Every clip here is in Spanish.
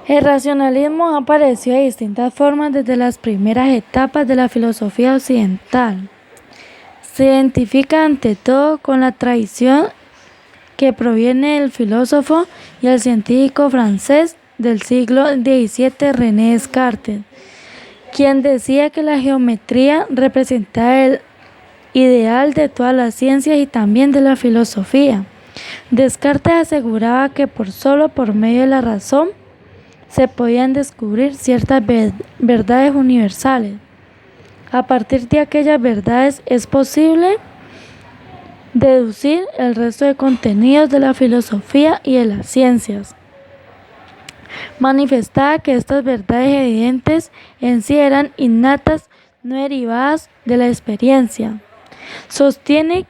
El racionalismo ha aparecido de distintas formas desde las primeras etapas de la filosofía occidental. Se identifica ante todo con la tradición que proviene del filósofo y el científico francés del siglo XVII René Descartes, quien decía que la geometría representaba el ideal de todas las ciencias y también de la filosofía. Descartes aseguraba que solo por medio de la razón se podían descubrir ciertas verdades universales. A partir de aquellas verdades es posible deducir el resto de contenidos de la filosofía y de las ciencias. Manifestaba que estas verdades evidentes en sí eran innatas, no derivadas de la experiencia. Sostiene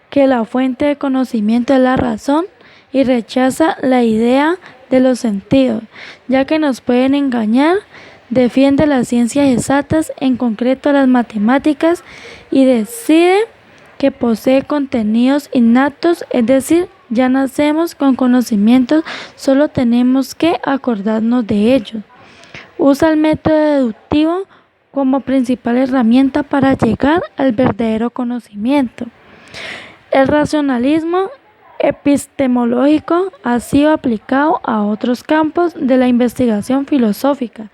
que la fuente de conocimiento es la razón y rechaza la idea de los sentidos, ya que nos pueden engañar. Defiende las ciencias exactas, en concreto las matemáticas, y decide que posee contenidos innatos, es decir, ya nacemos con conocimientos, solo tenemos que acordarnos de ellos. Usa el método deductivo como principal herramienta para llegar al verdadero conocimiento. El racionalismo epistemológico ha sido aplicado a otros campos de la investigación filosófica.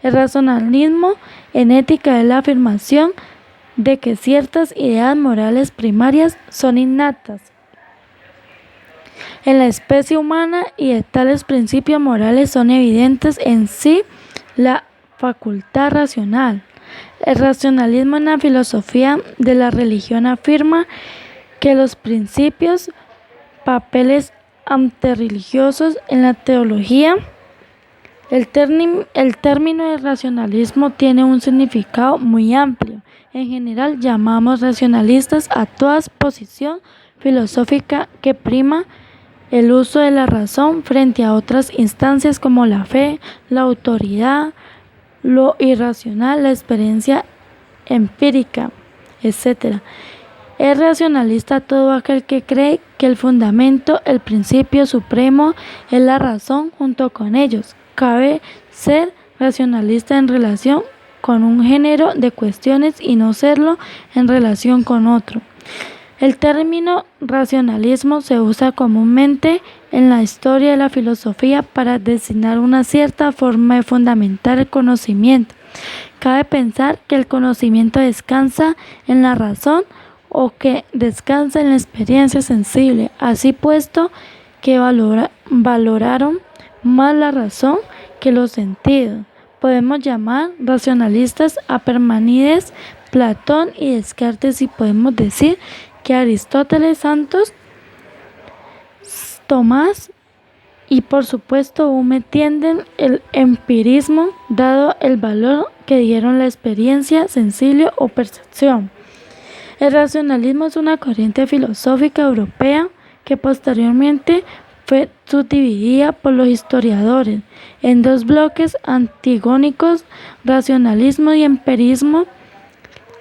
El racionalismo en ética es la afirmación de que ciertas ideas morales primarias son innatas en la especie humana y de tales principios morales son evidentes en sí la facultad racional. El racionalismo en la filosofía de la religión afirma que los principios, papeles antirreligiosos en la teología. El término de racionalismo tiene un significado muy amplio. En general llamamos racionalistas a toda posición filosófica que prima el uso de la razón frente a otras instancias como la fe, la autoridad, lo irracional, la experiencia empírica, etc. Es racionalista todo aquel que cree que el fundamento, el principio supremo, es la razón junto con ellos. Cabe ser racionalista en relación con un género de cuestiones y no serlo en relación con otro. El término racionalismo se usa comúnmente en la historia de la filosofía para designar una cierta forma de fundamentar el conocimiento. Cabe pensar que el conocimiento descansa en la razón o que descansa en la experiencia sensible, así puesto que valoraron más la razón que los sentidos. Podemos llamar racionalistas a Parmenides, Platón y Descartes, y podemos decir que Aristóteles, Santos Tomás y por supuesto Hume tienden el empirismo, dado el valor que dieron la experiencia sensible o percepción. El racionalismo es una corriente filosófica europea que posteriormente fue subdividida por los historiadores en dos bloques antagónicos: racionalismo y empirismo.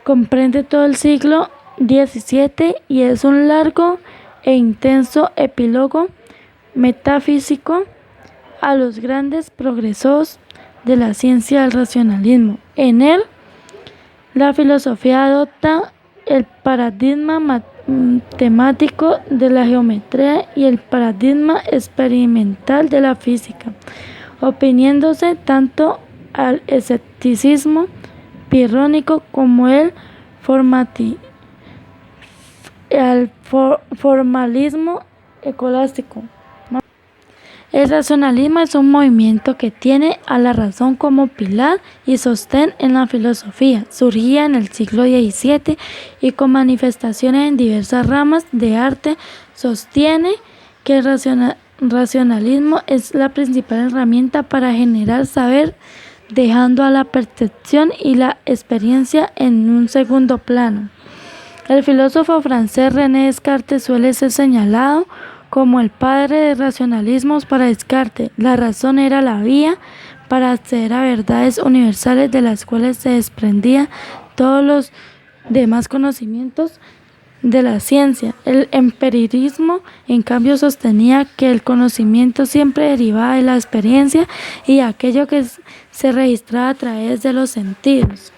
Comprende todo el siglo XVII y es un largo e intenso epílogo metafísico a los grandes progresos de la ciencia del racionalismo. En él, la filosofía adopta el paradigma matemático de la geometría y el paradigma experimental de la física, oponiéndose tanto al escepticismo pirrónico como al formalismo escolástico. El racionalismo es un movimiento que tiene a la razón como pilar y sostén en la filosofía. Surgía en el siglo XVII y con manifestaciones en diversas ramas de arte. Sostiene que el racionalismo es la principal herramienta para generar saber, dejando a la percepción y la experiencia en un segundo plano. El filósofo francés René Descartes suele ser señalado como el padre del racionalismo. Para Descartes, la razón era la vía para acceder a verdades universales de las cuales se desprendían todos los demás conocimientos de la ciencia. El empirismo, en cambio, sostenía que el conocimiento siempre derivaba de la experiencia y aquello que se registraba a través de los sentidos.